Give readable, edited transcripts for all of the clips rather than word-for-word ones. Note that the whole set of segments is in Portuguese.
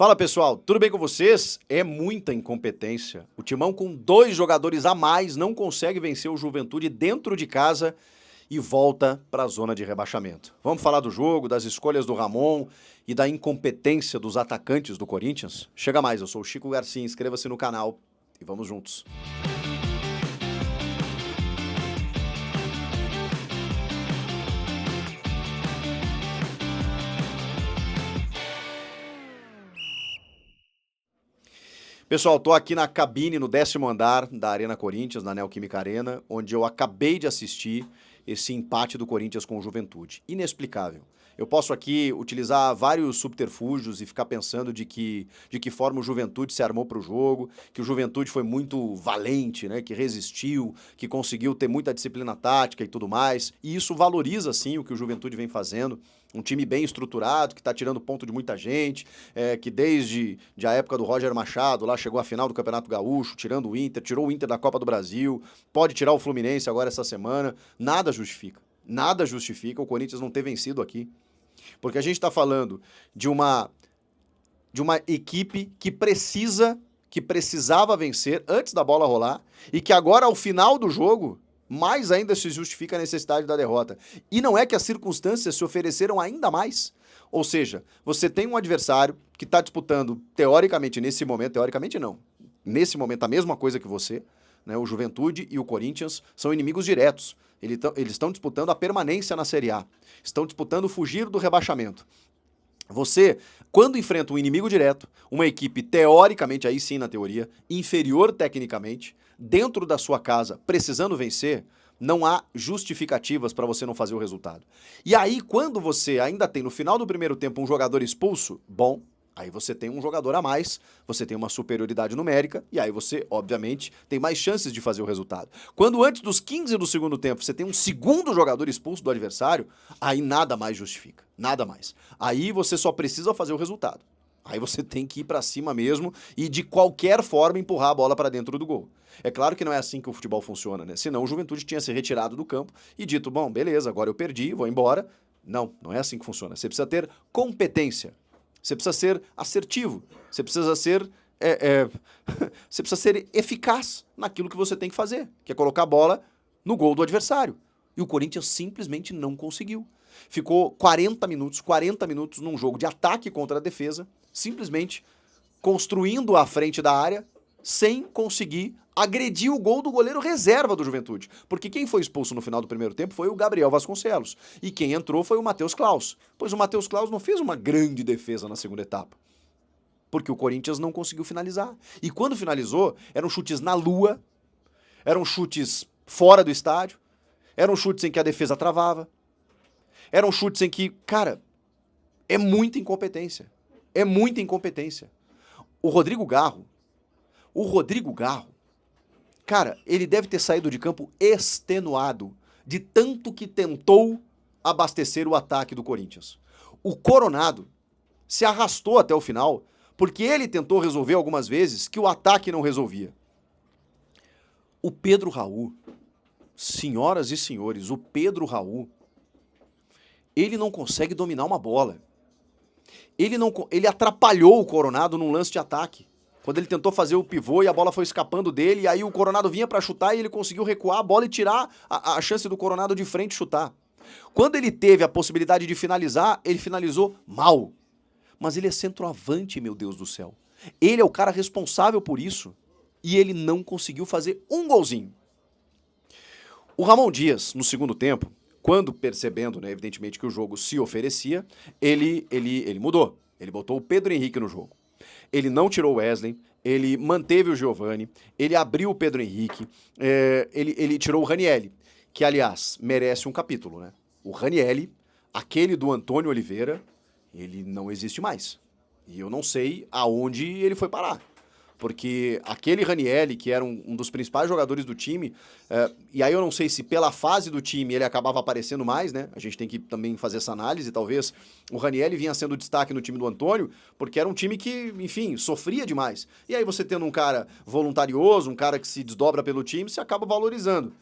Fala pessoal, tudo bem com vocês? É muita incompetência. O Timão com 2 jogadores a mais não consegue vencer o Juventude dentro de casa e volta para a zona de rebaixamento. Vamos falar do jogo, das escolhas do Ramon e da incompetência dos atacantes do Corinthians? Chega mais, eu sou o Chico Garcia, inscreva-se no canal e vamos juntos. Pessoal, tô aqui na cabine, no 10º andar da Arena Corinthians, na Neoquímica Arena, onde eu acabei de assistir esse empate do Corinthians com o Juventude. Inexplicável. Eu posso aqui utilizar vários subterfúgios e ficar pensando de que forma o Juventude se armou para o jogo, que o Juventude foi muito valente, né, que resistiu, que conseguiu ter muita disciplina tática e tudo mais. E isso valoriza, sim, o que o Juventude vem fazendo. Um time bem estruturado, que está tirando ponto de muita gente, que desde a época do Roger Machado, lá chegou à final do Campeonato Gaúcho, tirando o Inter, tirou o Inter da Copa do Brasil, pode tirar o Fluminense agora essa semana. Nada justifica o Corinthians não ter vencido aqui. Porque a gente está falando de uma equipe que precisava vencer antes da bola rolar e que agora, ao final do jogo, mais ainda se justifica a necessidade da derrota. E não é que as circunstâncias se ofereceram ainda mais. Ou seja, você tem um adversário que está disputando, teoricamente nesse momento a mesma coisa que você, né? O Juventude e o Corinthians são inimigos diretos. Eles estão disputando a permanência na Série A. Estão disputando fugir do rebaixamento. Você, quando enfrenta um inimigo direto, uma equipe teoricamente, aí sim na teoria, inferior tecnicamente, dentro da sua casa, precisando vencer, não há justificativas para você não fazer o resultado. E aí, quando você ainda tem no final do primeiro tempo um jogador expulso, bom, aí você tem um jogador a mais, você tem uma superioridade numérica, e aí você, obviamente, tem mais chances de fazer o resultado. Quando antes dos 15 do segundo tempo você tem um segundo jogador expulso do adversário, aí nada mais justifica, nada mais. Aí você só precisa fazer o resultado. Aí você tem que ir pra cima mesmo e de qualquer forma empurrar a bola pra dentro do gol. É claro que não é assim que o futebol funciona, né? Senão o Juventude tinha se retirado do campo e dito, bom, beleza, agora eu perdi, vou embora. Não é assim que funciona. Você precisa ter competência. Você precisa ser assertivo, você precisa ser você precisa ser eficaz naquilo que você tem que fazer, que é colocar a bola no gol do adversário. E o Corinthians simplesmente não conseguiu. Ficou 40 minutos num jogo de ataque contra a defesa, simplesmente construindo à frente da área, sem conseguir agredir o gol do goleiro reserva do Juventude. Porque quem foi expulso no final do primeiro tempo foi o Gabriel Vasconcelos. E quem entrou foi o Matheus Claus. Pois o Matheus Claus não fez uma grande defesa na segunda etapa. Porque o Corinthians não conseguiu finalizar. E quando finalizou, eram chutes na lua, eram chutes fora do estádio, eram chutes em que a defesa travava, eram chutes em que, cara, é muita incompetência. É muita incompetência. O Rodrigo Garro, cara, ele deve ter saído de campo extenuado de tanto que tentou abastecer o ataque do Corinthians. O Coronado se arrastou até o final porque ele tentou resolver algumas vezes que o ataque não resolvia. O Pedro Raul, senhoras e senhores, o Pedro Raul, ele não consegue dominar uma bola. Ele atrapalhou o Coronado num lance de ataque. Quando ele tentou fazer o pivô e a bola foi escapando dele, e aí o Coronado vinha pra chutar e ele conseguiu recuar a bola e tirar a chance do Coronado de frente chutar. Quando ele teve a possibilidade de finalizar, ele finalizou mal. Mas ele é centroavante, meu Deus do céu. Ele é o cara responsável por isso. E ele não conseguiu fazer um golzinho. O Ramon Dias, no segundo tempo, quando percebendo, né, evidentemente, que o jogo se oferecia, ele mudou. Ele botou o Pedro Henrique no jogo. Ele não tirou o Wesley, ele manteve o Giovani, ele abriu o Pedro Henrique, ele tirou o Ranielli, que, aliás, merece um capítulo, né? O Ranielli, aquele do Antônio Oliveira, ele não existe mais. E eu não sei aonde ele foi parar. Porque aquele Ranielli, que era um dos principais jogadores do time, e aí eu não sei se pela fase do time ele acabava aparecendo mais, né? A gente tem que também fazer essa análise, talvez o Ranielli vinha sendo destaque no time do Antônio, porque era um time que, enfim, sofria demais. E aí você tendo um cara voluntarioso, um cara que se desdobra pelo time, você acaba valorizando.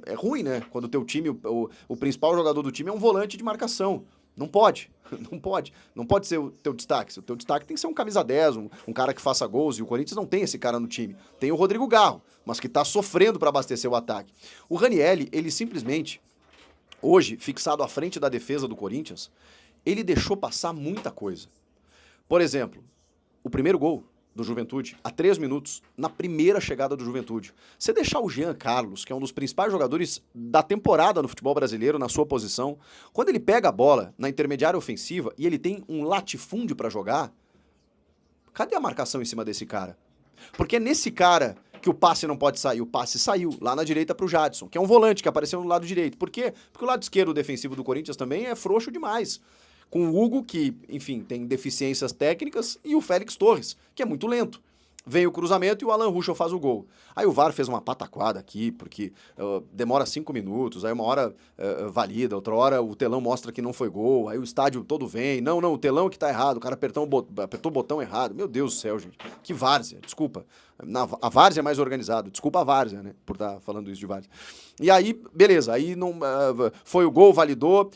É ruim, né? Quando o teu time, o principal jogador do time é um volante de marcação. Não pode. Não pode. Não pode ser o teu destaque. O teu destaque tem que ser um camisa 10, um cara que faça gols. E o Corinthians não tem esse cara no time. Tem o Rodrigo Garro, mas que tá sofrendo para abastecer o ataque. O Ranieri, ele simplesmente, hoje, fixado à frente da defesa do Corinthians, ele deixou passar muita coisa. Por exemplo, o primeiro gol do Juventude, a 3 minutos, na primeira chegada do Juventude. Você deixar o Jean Carlos, que é um dos principais jogadores da temporada no futebol brasileiro, na sua posição, quando ele pega a bola na intermediária ofensiva e ele tem um latifúndio para jogar, cadê a marcação em cima desse cara? Porque é nesse cara que o passe não pode sair. O passe saiu lá na direita pro Jadson, que é um volante que apareceu no lado direito. Por quê? Porque o lado esquerdo defensivo do Corinthians também é frouxo demais. Com o Hugo, que, enfim, tem deficiências técnicas, e o Félix Torres, que é muito lento. Vem o cruzamento e o Alan Ruschel faz o gol. Aí o VAR fez uma pataquada aqui, porque demora 5 minutos, aí uma hora valida, outra hora o telão mostra que não foi gol, aí o estádio todo vem, não, o telão que tá errado, o cara apertou o botão errado. Meu Deus do céu, gente, que várzea, desculpa. A várzea é mais organizado, desculpa a várzea, né, por estar falando isso de várzea. E aí, beleza, aí não, foi o gol, validou.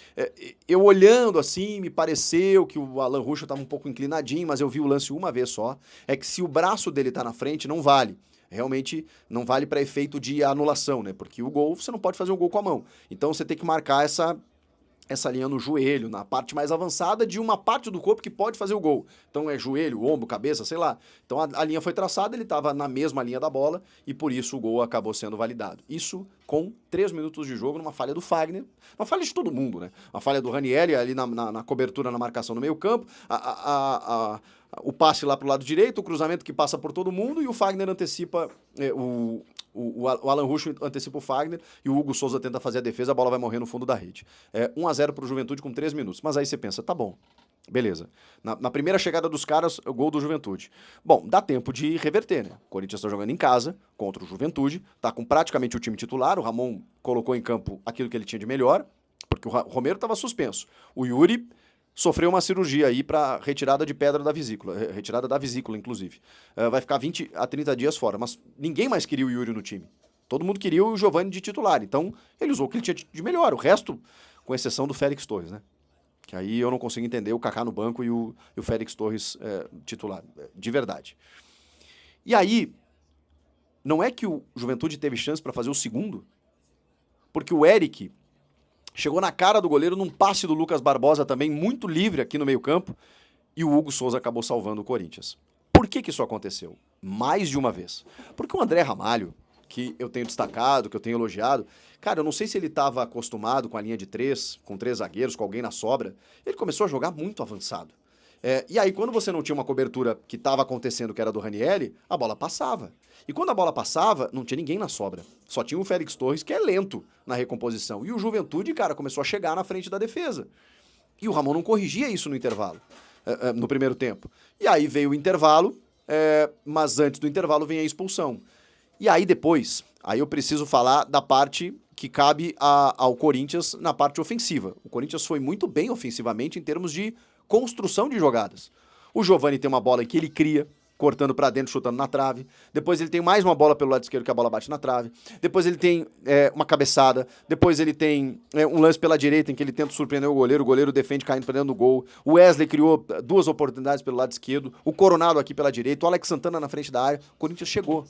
Eu olhando assim, me pareceu que o Alan Ruschel estava um pouco inclinadinho, mas eu vi o lance uma vez só. É que se o braço dele tá na frente, não vale. Realmente não vale para efeito de anulação, né? Porque o gol, você não pode fazer um gol com a mão. Então você tem que marcar essa linha no joelho, na parte mais avançada de uma parte do corpo que pode fazer o gol. Então é joelho, ombro, cabeça, sei lá. Então a linha foi traçada, ele estava na mesma linha da bola e por isso o gol acabou sendo validado. Isso com 3 minutos de jogo, numa falha do Fagner, uma falha de todo mundo, né? Uma falha do Ranieri ali na cobertura, na marcação no meio campo, o passe lá pro lado direito, o cruzamento que passa por todo mundo e o Fagner antecipa o Alan Ruschel antecipa o Fagner e o Hugo Souza tenta fazer a defesa, a bola vai morrer no fundo da rede. 1-0 pro Juventude com 3 minutos. Mas aí você pensa, tá bom, beleza. Na primeira chegada dos caras, o gol do Juventude. Bom, dá tempo de reverter, né? O Corinthians tá jogando em casa contra o Juventude, tá com praticamente o time titular, o Ramon colocou em campo aquilo que ele tinha de melhor, porque o Romero tava suspenso. O Yuri sofreu uma cirurgia aí para retirada de pedra da vesícula, retirada da vesícula, inclusive. Vai ficar 20 a 30 dias fora, mas ninguém mais queria o Yuri no time. Todo mundo queria o Giovani de titular, então ele usou o que ele tinha de melhor, o resto, com exceção do Félix Torres, né? Que aí eu não consigo entender o Kaká no banco e o Félix Torres titular, de verdade. E aí, não é que o Juventude teve chance para fazer o segundo? Porque o Eric chegou na cara do goleiro num passe do Lucas Barbosa também, muito livre aqui no meio-campo, e o Hugo Souza acabou salvando o Corinthians. Por que isso aconteceu? Mais de uma vez. Porque o André Ramalho, que eu tenho destacado, que eu tenho elogiado, cara, eu não sei se ele estava acostumado com a linha de 3, com 3 zagueiros, com alguém na sobra, ele começou a jogar muito avançado. E aí, quando você não tinha uma cobertura que estava acontecendo, que era do Ranieri, a bola passava. E quando a bola passava, não tinha ninguém na sobra. Só tinha o Félix Torres, que é lento na recomposição. E o Juventude, cara, começou a chegar na frente da defesa. E o Ramon não corrigia isso no intervalo, no primeiro tempo. E aí veio o intervalo, mas antes do intervalo vem a expulsão. E aí depois, aí eu preciso falar da parte que cabe ao Corinthians na parte ofensiva. O Corinthians foi muito bem ofensivamente em termos de construção de jogadas. O Giovani tem uma bola que ele cria, cortando pra dentro, chutando na trave. Depois ele tem mais uma bola pelo lado esquerdo que a bola bate na trave. Depois ele tem uma cabeçada. Depois ele tem um lance pela direita em que ele tenta surpreender o goleiro defende caindo pra dentro do gol. O Wesley criou 2 oportunidades pelo lado esquerdo. O Coronado aqui pela direita. O Alex Santana na frente da área. O Corinthians chegou,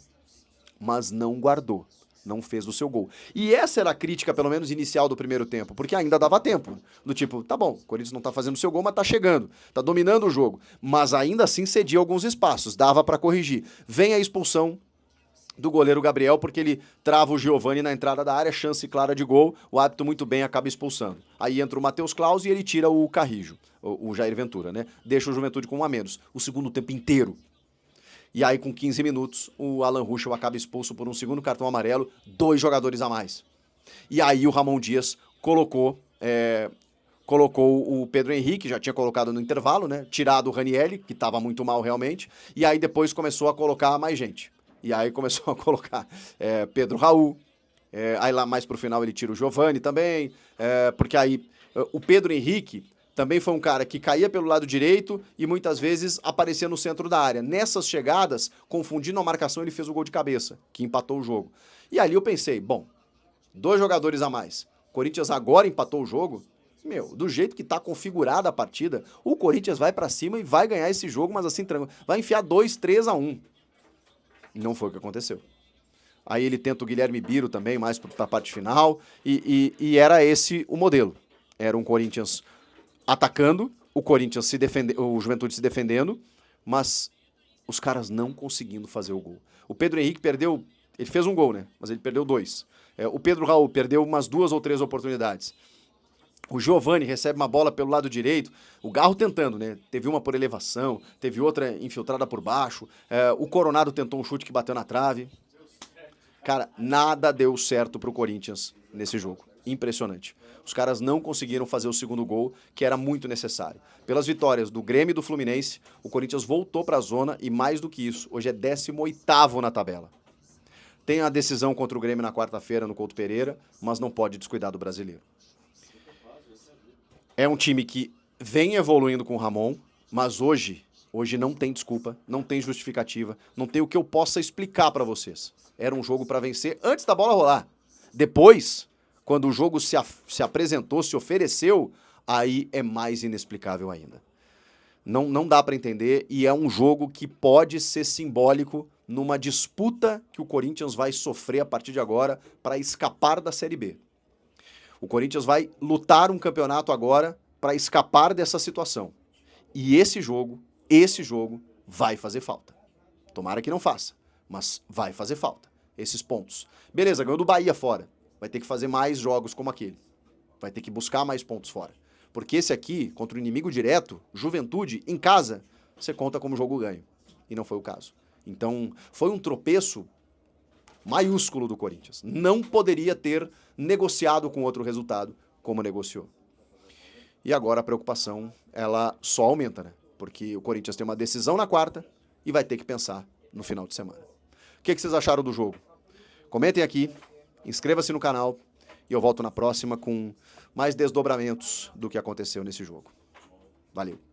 mas não guardou. Não fez o seu gol. E essa era a crítica, pelo menos inicial do primeiro tempo, porque ainda dava tempo. Do tipo, tá bom, o Corinthians não tá fazendo o seu gol, mas tá chegando, tá dominando o jogo. Mas ainda assim cedia alguns espaços, dava pra corrigir. Vem a expulsão do goleiro Gabriel, porque ele trava o Giovani na entrada da área, chance clara de gol, o árbitro muito bem acaba expulsando. Aí entra o Matheus Claus e ele tira o Carrijo, o Jair Ventura, né? Deixa o Juventude com 1 a menos. O segundo tempo inteiro. E aí, com 15 minutos, o Alan Ruschel acaba expulso por um segundo cartão amarelo, 2 jogadores a mais. E aí o Ramon Dias colocou o Pedro Henrique, já tinha colocado no intervalo, né? Tirado o Ranieri, que estava muito mal realmente. E aí depois começou a colocar mais gente. E aí começou a colocar Pedro Raul. Aí lá mais pro final ele tira o Giovani também. Porque aí o Pedro Henrique também foi um cara que caía pelo lado direito e muitas vezes aparecia no centro da área. Nessas chegadas, confundindo a marcação, ele fez o gol de cabeça, que empatou o jogo. E ali eu pensei, bom, 2 jogadores a mais. O Corinthians agora empatou o jogo, Meu, do jeito que tá configurada a partida, o Corinthians vai pra cima e vai ganhar esse jogo, mas assim, vai enfiar 2-3-1. Não foi o que aconteceu. Aí ele tenta o Guilherme Biro também, mais pra parte final, e era esse o modelo. Era um Corinthians atacando, o Corinthians o Juventude se defendendo, mas os caras não conseguindo fazer o gol. O Pedro Henrique perdeu, ele fez um gol, né? Mas ele perdeu 2. O Pedro Raul perdeu umas 2 ou 3 oportunidades. O Giovani recebe uma bola pelo lado direito, o Garro tentando, né? Teve uma por elevação, teve outra infiltrada por baixo, o Coronado tentou um chute que bateu na trave. Cara, nada deu certo pro Corinthians nesse jogo. Impressionante. Os caras não conseguiram fazer o segundo gol, que era muito necessário. Pelas vitórias do Grêmio e do Fluminense, o Corinthians voltou pra zona e mais do que isso, hoje é 18º na tabela. Tem a decisão contra o Grêmio na quarta-feira no Couto Pereira, mas não pode descuidar do brasileiro. É um time que vem evoluindo com o Ramon, mas hoje não tem desculpa, não tem justificativa, não tem o que eu possa explicar pra vocês. Era um jogo pra vencer antes da bola rolar. Depois, quando o jogo se apresentou, se ofereceu, aí é mais inexplicável ainda. Não dá pra entender e é um jogo que pode ser simbólico numa disputa que o Corinthians vai sofrer a partir de agora para escapar da Série B. O Corinthians vai lutar um campeonato agora para escapar dessa situação. E esse jogo vai fazer falta. Tomara que não faça, mas vai fazer falta. Esses pontos. Beleza, ganhou do Bahia fora. Vai ter que fazer mais jogos como aquele. Vai ter que buscar mais pontos fora. Porque esse aqui, contra o inimigo direto, Juventude, em casa, você conta como jogo ganho. E não foi o caso. Então, foi um tropeço maiúsculo do Corinthians. Não poderia ter negociado com outro resultado como negociou. E agora a preocupação, ela só aumenta, né? Porque o Corinthians tem uma decisão na quarta e vai ter que pensar no final de semana. O que vocês acharam do jogo? Comentem aqui, inscreva-se no canal e eu volto na próxima com mais desdobramentos do que aconteceu nesse jogo. Valeu!